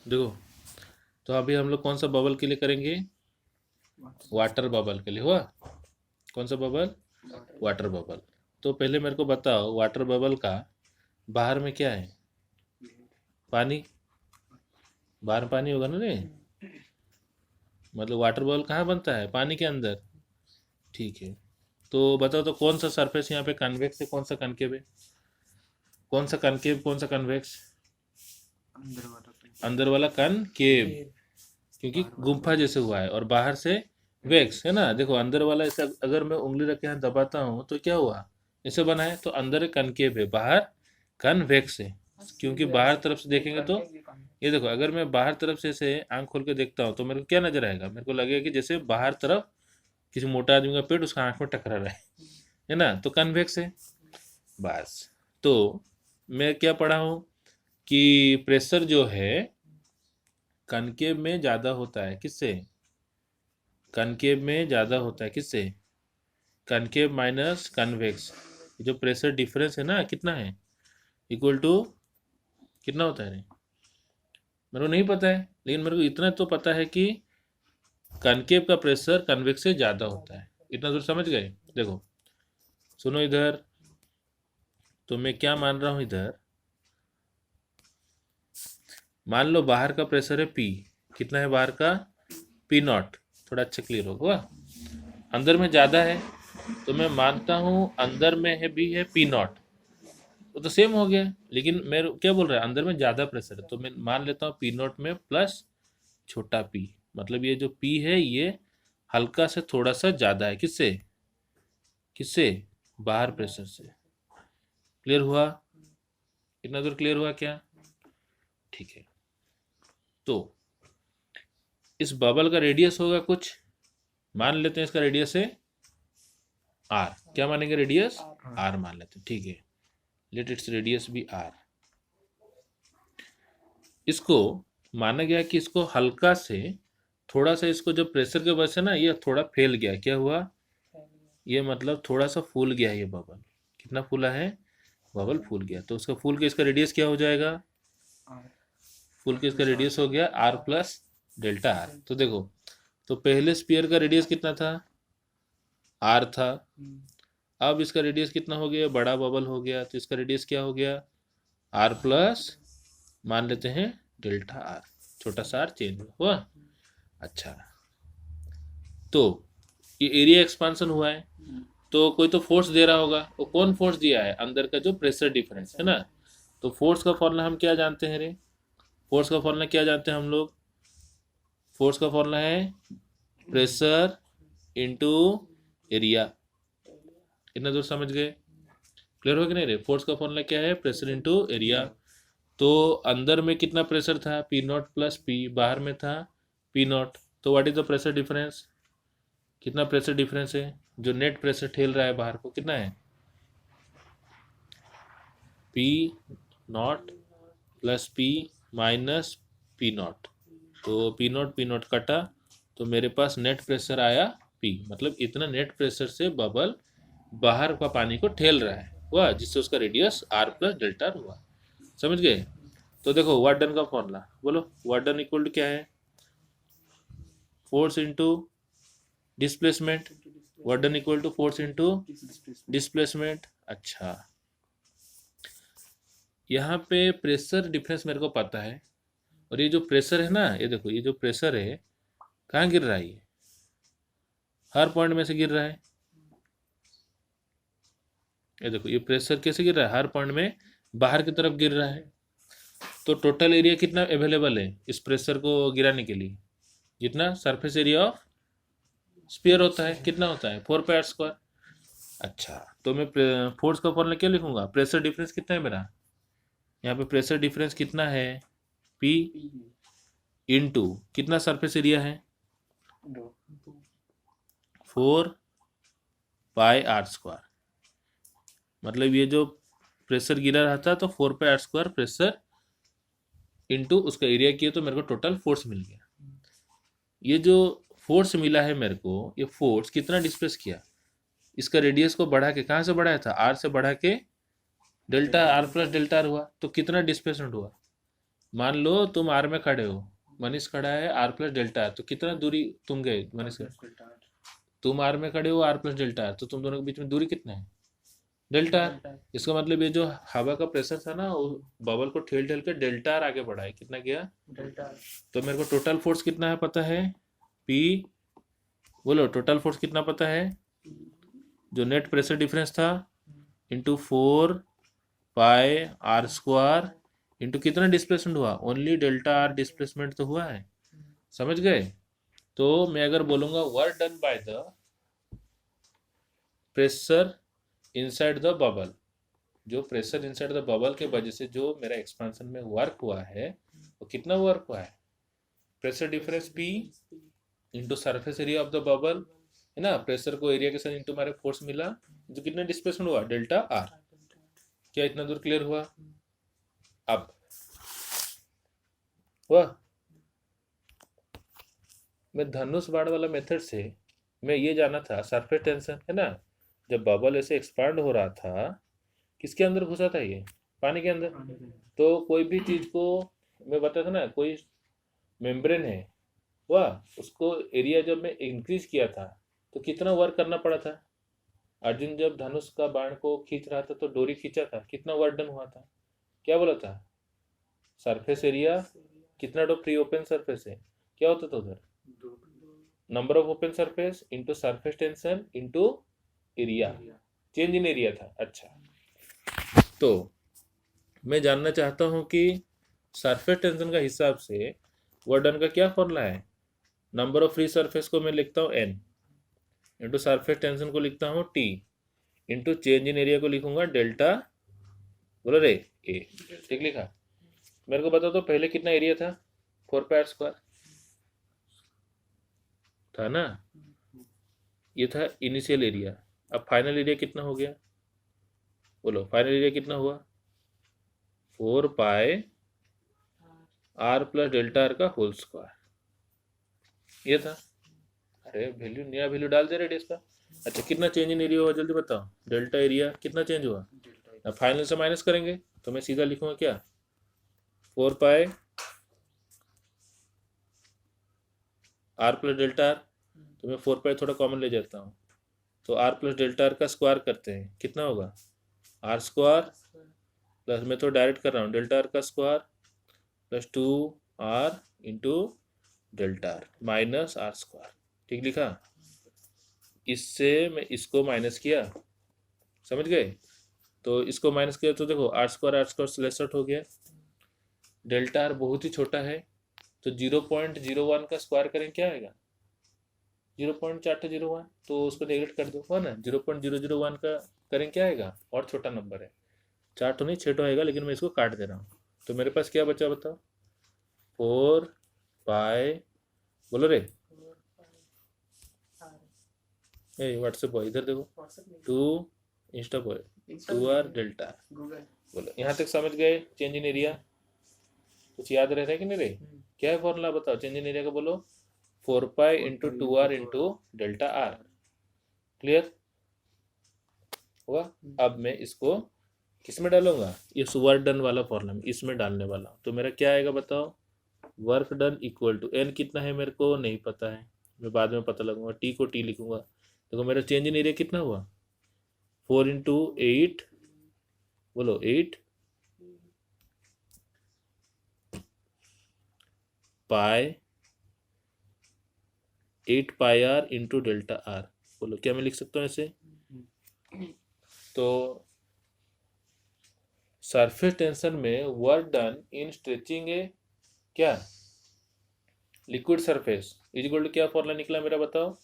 देखो, तो अभी हम लोग कौन सा बबल के लिए करेंगे? वाटर बबल के लिए हुआ। कौन सा बबल? Water bubble. तो पहले मेरे को बताओ, वाटर बबल का बाहर में क्या है? पानी। बाहर पानी होगा ना रे? मतलब वाटर बबल कहाँ बनता है? पानी के अंदर। ठीक है। तो बताओ तो कौन सा सरफेस यहाँ पे कन्वेक्स है, कौन सा कनकेव है? कौन सा कनकेव, कौन सा कन्वेक्स? अंदर वाला कनकेव, क्योंकि गुम्फा जैसे हुआ है, और बाहर से वेक्स है ना। देखो अंदर वाला ऐसा, अगर मैं उंगली रख के यहाँ दबाता हूँ तो क्या हुआ? ऐसे बना है, तो अंदर कनकेव है, बाहर कनवेक्स है। क्योंकि बाहर तरफ से देखेंगे तो ये देखो, अगर मैं बाहर तरफ से ऐसे आंख खोल के देखता हूँ तो मेरे को क्या नजर आएगा? मेरे को लगेगा कि जैसे बाहर तरफ किसी मोटा आदमी का पेट उसका आंख में टकरा रहा है ना, तो कन्वेक्स है। बस। तो मैं क्या पढ़ा हूँ कि प्रेशर जो है कनकेव में ज़्यादा होता है, किससे? कनकेव में ज़्यादा होता है, किससे? Concave minus convex. जो प्रेशर डिफरेंस है ना, कितना है? इक्वल टू कितना होता है रे? मेरे को नहीं पता है, लेकिन मेरे को इतना तो पता है कि कनकेव का प्रेशर कन्वेक्स से ज़्यादा होता है। इतना दूर समझ गए? देखो, सुनो इधर। तो मैं क्या मान रहा हूँ इधर? मान लो बाहर का प्रेशर है पी। कितना है बाहर का? P not. थोड़ा अच्छा क्लियर होगा। अंदर में ज़्यादा है, तो मैं मानता हूँ अंदर में है भी है पी नॉट। वो तो सेम हो गया। लेकिन मैं क्या बोल रहा है, अंदर में ज़्यादा प्रेशर है, तो मैं मान लेता हूँ पी नॉट में प्लस छोटा पी। मतलब ये जो पी है ये हल्का से थोड़ा सा ज़्यादा है, किससे? किससे? बाहर प्रेशर से। क्लियर हुआ? इतना दूर क्लियर हुआ क्या? ठीक है। तो इस बबल का रेडियस होगा कुछ, मान लेते हैं इसका रेडियस है आर। क्या मानेंगे? रेडियस आर मान लेते हैं, ठीक है। Let its radius be R. इसको माना गया कि इसको हल्का से थोड़ा सा, इसको जब प्रेशर के वजह से ना ये थोड़ा फैल गया। क्या हुआ? ये मतलब थोड़ा सा फूल गया ये बबल। कितना फूला है? बबल फूल गया। तो उसका फूल के इसका रेडियस क्या हो जाएगा? फूल के इसका रेडियस हो गया आर प्लस डेल्टा आर। तो देखो, तो पहले स्पीयर का रेडियस कितना था? आर था। अब इसका रेडियस कितना हो गया? बड़ा बबल हो गया, तो इसका रेडियस क्या हो गया? आर प्लस, मान लेते हैं डेल्टा आर। छोटा सा आर चेंज हुआ। अच्छा, तो ये एरिया एक्सपांसन हुआ है, तो कोई तो फोर्स दे रहा होगा। वो कौन फोर्स दिया है? अंदर का जो प्रेशर डिफरेंस है ना। तो फोर्स का फॉर्मूला हम क्या जानते हैं रे? फोर्स का फॉर्मूला क्या जानते हैं हम लोग? फोर्स का फॉर्मूला है प्रेशर इनटू एरिया। इतना दूर समझ गए? क्लियर हो कि नहीं रे? फोर्स का फॉर्मूला क्या है? Pressure into area. तो अंदर में कितना प्रेशर था? P not plus P. बाहर में था पी नॉट। तो what is the pressure difference? कितना प्रेशर डिफरेंस है? जो नेट प्रेशर ठेल रहा है बाहर को, कितना है? P not plus P minus P not. तो पी नॉट कटा, तो मेरे पास नेट प्रेशर आया पी। मतलब इतना नेट प्रेशर से बबल बाहर का पानी को ठेल रहा है हुआ, जिससे उसका रेडियस आर प्लस डेल्टा हुआ। समझ गए? तो देखो वार्डन का फॉर्मूला बोलो। वार्डन इक्वल टू क्या है? Force into displacement. Work done equal to force into displacement. अच्छा, यहाँ पे प्रेशर डिफरेंस मेरे को पता है। और ये जो प्रेशर है ना, ये देखो, ये जो प्रेशर है कहाँ गिर रहा है? ये हर पॉइंट में से गिर रहा है। ये देखो, ये प्रेशर कैसे गिर रहा है? हर पॉइंट में बाहर की तरफ गिर रहा है। तो टोटल एरिया कितना अवेलेबल है इस प्रेशर को गिराने के लिए? जितना सरफेस एरिया ऑफ स्फीयर होता है, कितना होता है? 4 पाई r²। अच्छा, तो मैं फोर्स का फॉर्मूला क्या लिखूंगा? प्रेशर डिफरेंस कितना है मेरा? यहाँ पे प्रेशर डिफरेंस कितना है? P इंटू कितना सरफेस एरिया है? 4 पाई r²। मतलब ये जो प्रेशर गिरा रहा था, तो 4 पाई r² प्रेशर इंटू उसका एरिया किया, तो मेरे को टोटल फोर्स मिल गया। ये जो फोर्स मिला है मेरे को, ये फोर्स कितना डिस्प्लेस किया? इसका रेडियस को बढ़ा के, कहाँ से बढ़ाया था? आर से बढ़ा के delta R plus delta R हुआ। तो कितना डिस्प्लेसमेंट हुआ? मान लो तुम आर में खड़े हो, मनीष खड़ा है आर प्लस डेल्टा आर, तो कितना दूरी तुम गए मनीष का? तुम आर में खड़े हो आर प्लस डेल्टा आर, तो तुम दोनों के बीच में दूरी कितना है? Delta R. इसका मतलब ये जो हवा का प्रेशर था ना, वो बबल को ठेल ठेल के डेल्टा आर आगे बढ़ा है, कितना गया? तो मेरे को टोटल फोर्स कितना है पता है? पी। बोलो टोटल फोर्स कितना पता है? जो नेट प्रेशर डिफरेंस था इंटू 4 पाई r² इंटू कितना डिस्प्लेसमेंट हुआ? ओनली डेल्टा आर डिस्प्लेसमेंट तो हुआ है। समझ गए? तो मैं अगर बोलूंगा work done by the pressure inside the bubble, जो प्रेशर इनसाइड द बबल के वजह से जो मेरा एक्सपांशन में वर्क हुआ है, वो कितना वर्क हुआ है? Pressure difference P into surface area of the bubble, है ना, प्रेशर को एरिया के साथ इंटू हमारे फोर्स मिला, जो कितना डिस्प्लेसमेंट हुआ? Delta R. क्या इतना दूर क्लियर हुआ? अब हुआ? मैं धनुष बाण वाला मेथड से मैं ये जाना था सरफेस टेंशन, है ना, जब बबल ऐसे एक्सपांड हो रहा था, किसके अंदर घुसा था ये? पानी के अंदर। तो कोई भी चीज को मैं बताया था ना, कोई मेम्ब्रेन है वह, उसको एरिया जब मैं इंक्रीज किया था तो कितना वर्क करना पड़ा था? अर्जुन जब धनुष का बाण को खींच रहा था तो डोरी खींचा था, कितना वर्क डन हुआ था? क्या बोला था? सरफेस एरिया कितना टो फ्री ओपन सरफेस है, क्या होता था उधर? Number of open surface into surface tension into area, change in area था। अच्छा, तो मैं जानना चाहता हूं कि सरफेस टेंशन का हिसाब से वर्क डन का क्या फॉर्मूला है? नंबर ऑफ फ्री सरफेस को मैं लिखता हूँ n इंटू सरफेस टेंशन को लिखता हूँ t into change in area को लिखूंगा डेल्टा, बोलो रे, ए। ठीक लिखा? मेरे को बता दो पहले कितना एरिया था? 4 पाई r² था ना, ये था इनिशियल एरिया। अब फाइनल एरिया कितना हो गया? बोलो फाइनल एरिया कितना हुआ? 4 पाई r+डेल्टा r का होल स्क्वायर, ये था। अरे वैल्यू, नया वैल्यू डाल दे रहे इसका। अच्छा, कितना चेंज इन एरिया हुआ जल्दी बताओ? डेल्टा एरिया कितना चेंज हुआ? अब फाइनल से माइनस करेंगे तो मैं सीधा लिखूंगा क्या? 4 पाई r+डेल्टा r, तो मैं 4 पाई थोड़ा कॉमन ले जाता हूँ, तो r+डेल्टा r का स्क्वायर करते हैं, कितना होगा? r² प्लस, मैं तो डायरेक्ट कर रहा हूँ, डेल्टा r का square plus 2r into delta r minus r²। ठीक लिखा? इससे मैं इसको माइनस किया, समझ गए? तो इसको माइनस किया तो देखो r² स्लेस आउट हो गया, डेल्टा r बहुत ही छोटा है, तो 0.01 का स्क्वायर करें क्या आएगा? 0.4201, तो उसको नेगलेक्ट कर दो, हुआ ना? 0.001 का करें क्या आएगा? और छोटा नंबर है, 4 तो नहीं 6 तो आएगा, लेकिन मैं इसको काट दे रहा हूँ। तो मेरे पास क्या बचा बताओ? 4 पाई, बोलो रे, व्हाट्सएप बॉय इधर देखो, 2 इंस्टा बॉय 2r डेल्टा। बोलो यहाँ तक समझ गए चेंज इन एरिया? कुछ याद रहता है कि नहीं रे? क्या है फॉर्मूला बताओ चेंज इन एरिया का? बोलो 4 pi into 2r into delta are. Clear हुआ? अब मैं इसको किस में डालूंगा? इस वर्क डन वाला फॉर्मूला में इसमें डालने वाला हूँ। तो मेरा क्या आएगा बताओ? Work done equal to n, कितना है मेरे को नहीं पता है, मैं बाद में पता लगूंगा, t को t लिखूंगा। देखो मेरा चेंज इन एरिया कितना हुआ? 4 × 8, बोलो 8 pi 8 pi r into delta R. बोलो क्या मैं लिख सकता हूँ ऐसे? तो सरफेस टेंशन में वर्क डन इन स्ट्रेचिंग है क्या? Liquid surface is equal to क्या फॉर्मूला निकला मेरा बताओ?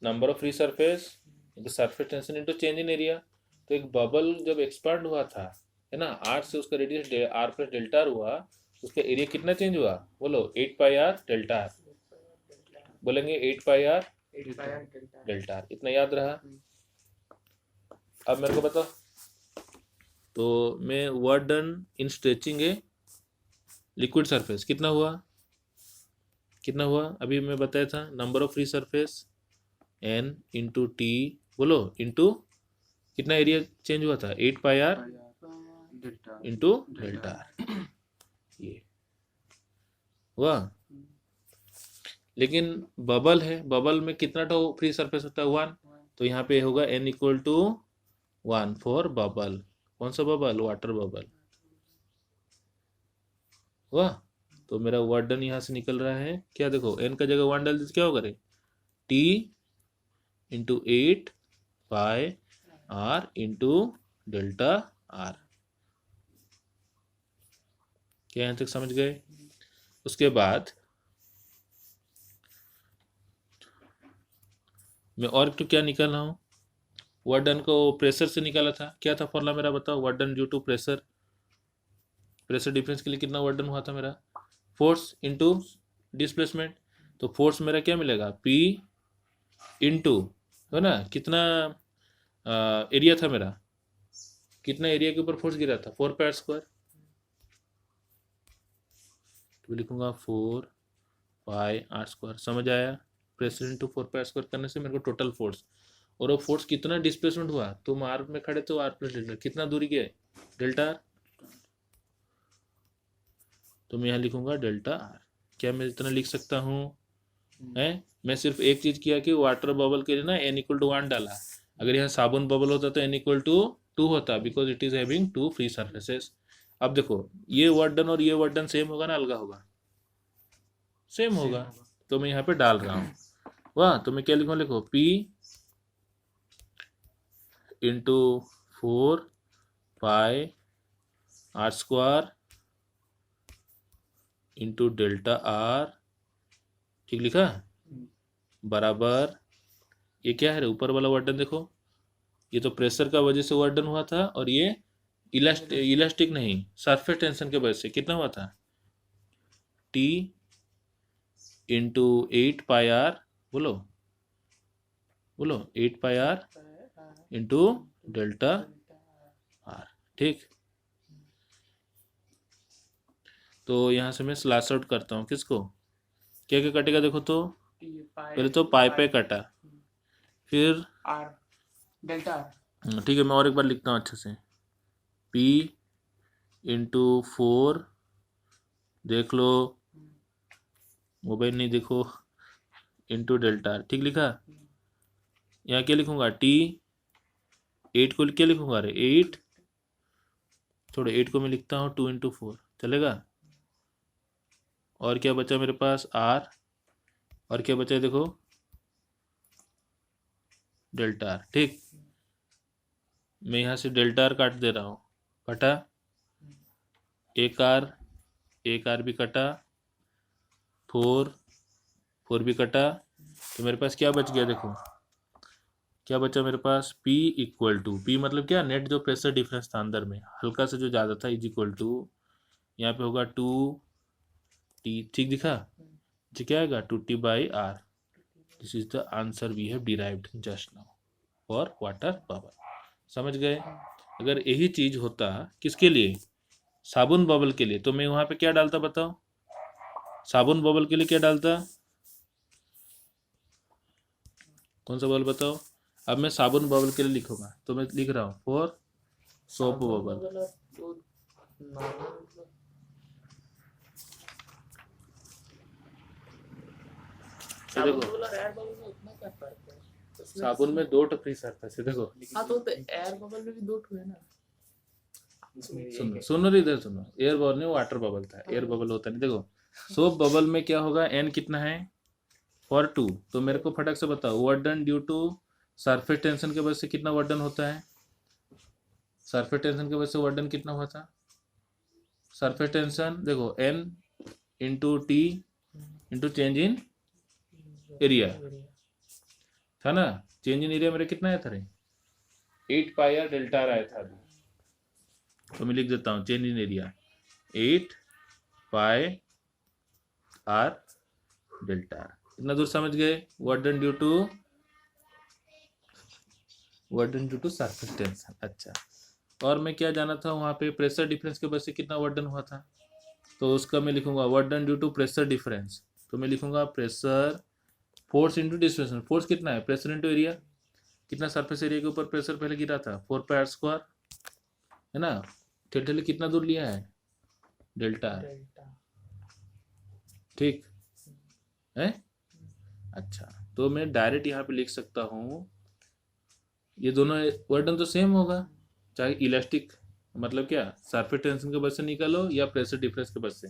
Number of free surface into surface tension into change in area. तो एक बबल जब एक्सपांड हुआ था, है ना, आर से उसका रेडियस r+डेल्टा r हुआ, उसका एरिया कितना चेंज हुआ? बोलो 8 पाई r डेल्टा r। बोलेंगे 8 पाई r डेल्टा r, इतना याद रहा? अब मेरे को बताओ, तो मैं वर्क डन इन स्ट्रेचिंग है लिक्विड सरफेस कितना हुआ? कितना हुआ अभी मैं बताया था? Number of free surface n into T, बोलो इंटू कितना एरिया चेंज हुआ था? 8 pi r into delta r। ये हुआ। लेकिन बबल है, बबल में कितना टो फ्री सरफेस होता है? 1। तो यहाँ पे होगा n equal to 1 for bubble. कौन सा बबल? Water bubble. हुआ। तो मेरा वर्क डन यहाँ से निकल रहा है क्या? देखो n का जगह 1 डाल दीजिए, क्या होगा रे? t into 8 pi r into delta r। क्या यहाँ तक समझ गए? उसके बाद मैं और तो क्या निकाल रहा हूँ? वर्क डन को प्रेशर से निकाला था। क्या था फॉर्मूला मेरा? बताओ। Work done due to pressure, pressure difference के लिए कितना वर्क डन हुआ था मेरा? Force into displacement. तो फोर्स मेरा क्या मिलेगा? P इंटू, है ना, कितना एरिया था मेरा? कितना एरिया के ऊपर फोर्स गिरा था? 4 पाई स्क्वायर। तो लिखूंगा 4 पाई आर स्क्वायर। समझ आया? प्रेशर इंटू 4 पाई स्क्वायर करने से मेरे को टोटल फोर्स, और वो फोर्स कितना डिस्प्लेसमेंट हुआ? तुम आर में खड़े तो आर प्लस डेल्टा, कितना दूरी गया? Delta R. तो मैं यहाँ लिखूंगा डेल्टा आर। क्या मैं इतना लिख सकता हूँ? है, मैं सिर्फ एक चीज किया कि वाटर बबल के लिए ना n इक्वल टू 1 डाला। अगर यहाँ साबुन बबल होता तो n इक्वल टू 2 होता, because it is having 2 free surfaces. अब देखो, ये वर्क डन और ये वर्क डन सेम होगा ना अलगा होगा? सेम होगा। तो मैं यहाँ पे डाल रहा हूँ। वाह, तो मैं क्या लिखूँ? लिखो P into 4 pi R square into delta R. ठीक लिखा? बराबर, ये क्या है रे? ऊपर वाला वर्क डन देखो, ये तो प्रेशर का वजह से वर्क डन हुआ था, और ये इलास्टिक नहीं, सरफेस टेंशन के वजह से कितना हुआ था? T इंटू 8 पाई आर, बोलो बोलो, 8 pi R into delta R. ठीक। तो यहाँ से मैं स्लैश आउट करता हूँ। किसको? क्या क्या कटेगा देखो तो? पहले तो पाई पाई कटा, फिर आर, डेल्टा आर। ठीक है, मैं और एक बार लिखता हूँ अच्छे से। P इंटू 4, देख लो, मोबाइल नहीं देखो, इंटू डेल्टा आर। ठीक लिखा? यहाँ क्या लिखूंगा? T 8 को क्या लिखूंगा? अरे 8, छोड़ो 8 को मैं लिखता हूँ 2 इंटू 4, चलेगा? और क्या बचा मेरे पास? R। और क्या बचा है देखो? Delta R. ठीक, मैं यहाँ से डेल्टा आर काट दे रहा हूँ। कटा, एक आर भी कटा, 4 भी कटा। तो मेरे पास क्या बच गया देखो? क्या बचा मेरे पास? P इक्वल टू, P मतलब क्या? नेट जो प्रेशर डिफरेंस था अंदर में, हल्का से जो ज़्यादा था, इज इक्वल टू, यहाँ पे होगा 2T। ठीक दिखा? जी क्या आएगा? 2T by R. This is the answer we have derived just now for water bubble. समझ गए? अगर यही चीज होता किसके लिए? साबुन बबल के लिए, तो मैं वहां पे क्या डालता बताओ? साबुन बबल के लिए क्या डालता? कौन सा बबल बताओ? अब मैं साबुन बबल के लिए लिखूंगा, तो मैं लिख रहा हूँ फॉर सोप बबल। देखो, साबुन में 2 फ्री सरफेस है। देखो, हाँ तो एयर बबल में भी 2 है ना। सुनो सुनो रे, इधर सुनो। एयर बबल नहीं, वाटर बबल था, एयर बबल होता नहीं। देखो, सोप बबल में क्या होगा? n कितना है? फॉर 2। तो मेरे को फटक से बताओ, work done due to surface tension के वजह से कितना वर्क डन होता है? सरफेस टेंशन की वजह से वर्क डन कितना हुआ था? सरफेस टेंशन देखो, n into T into change in area था ना? चेंज इन एरिया मेरा कितना आया था रे? 8 पाई आर डेल्टा आर आया था अभी। तो मैं लिख देता हूँ change in area 8 pi R delta R. इतना दूर समझ गए? Work done due to surface tension. अच्छा, और मैं क्या जाना था वहाँ पे? प्रेशर डिफरेंस के वजह से कितना वर्क डन हुआ था? तो उसका मैं लिखूंगा work done due to pressure difference. तो मैं लिखूंगा pressure, force into displacement. Force कितना है? Pressure into area. कितना सरफेस एरिया के ऊपर प्रेशर पहले गिरा था? 4 पाई आर स्क्वायर, है ना? ठेले कितना दूर लिया है? Delta R. ठीक है। अच्छा, तो मैं डायरेक्ट यहाँ पे लिख सकता हूँ, ये दोनों वर्क डन तो सेम होगा, चाहे इलास्टिक मतलब क्या सरफेस टेंशन के वजह से निकालो या प्रेशर डिफरेंस के वजह से।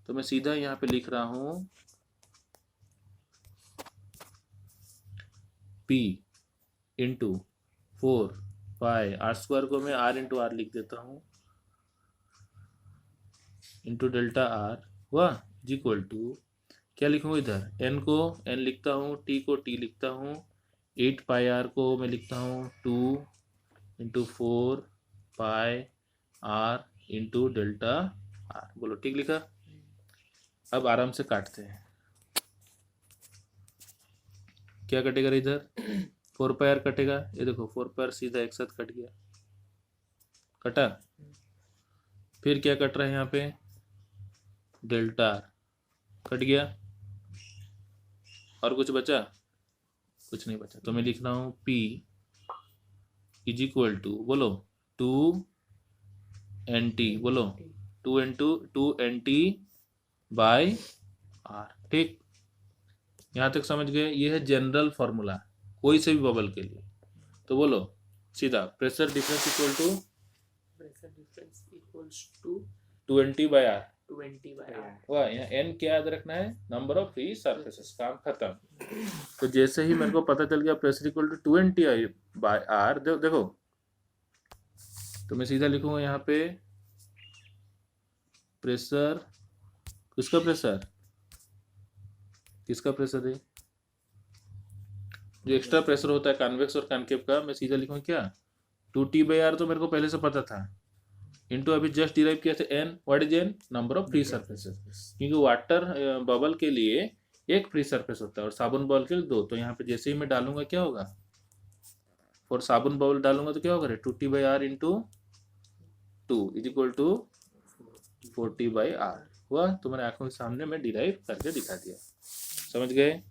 तो मैं सीधा यहाँ पे लिख रहा हूँ P into 4 pi R square को मैं R इंटू आर लिख देता हूँ इंटू डेल्टा आर हुआ जी इक्वल टू क्या लिखूँगा इधर n को n लिखता हूँ, t को t लिखता हूँ, 8 पाई आर को मैं लिखता हूँ 2 into 4 pi R into delta R. बोलो ठीक लिखा। अब आराम से काटते हैं, क्या कटेगा इधर 4 पाई आर कटेगा, ये देखो 4 पाई आर सीधा एक साथ कट गया, कटा। फिर क्या कट रहा है यहाँ पे डेल्टा आर कट गया, और कुछ बचा, कुछ नहीं बचा। तो मैं लिख रहा हूँ P इज इक्वल टू बोलो 2NT, बोलो 2NT बाई आर। ठीक, यहाँ तक समझ गए। ये है जनरल फॉर्मूला कोई से भी बबल के लिए। तो बोलो सीधा pressure difference equal to pressure difference equals to 2NT by R. 20 by r। वाह, यहाँ n क्या याद रखना है, नंबर ऑफ फ्री सरफेसेस, काम खत्म। तो जैसे ही मेरे को पता चल गया pressure equal to 2NT by R, देखो तो मैं सीधा लिखूंगा यहाँ पे प्रेशर, किसका प्रेशर, किसका प्रेशर है, जो एक्स्ट्रा प्रेशर होता है कन्वेक्स और कनकेव का, मैं सीधा लिखूंगा क्या 2T बाई आर, तो मेरे को पहले से पता था, इंटू अभी जस्ट डिराइव किया था n, what is n, number of free surfaces. क्योंकि वाटर बबल के लिए एक फ्री सरफेस होता है और साबुन बबल के लिए 2। तो यहाँ पे जैसे ही मैं डालूंगा क्या होगा, फॉर साबुन बबल डालूंगा तो क्या होगा 2T by R into 2 is equal to 4T by R हुआ। तो मैंने आंखों के सामने मैं डिराइव करके दिखा दिया, समझ गए।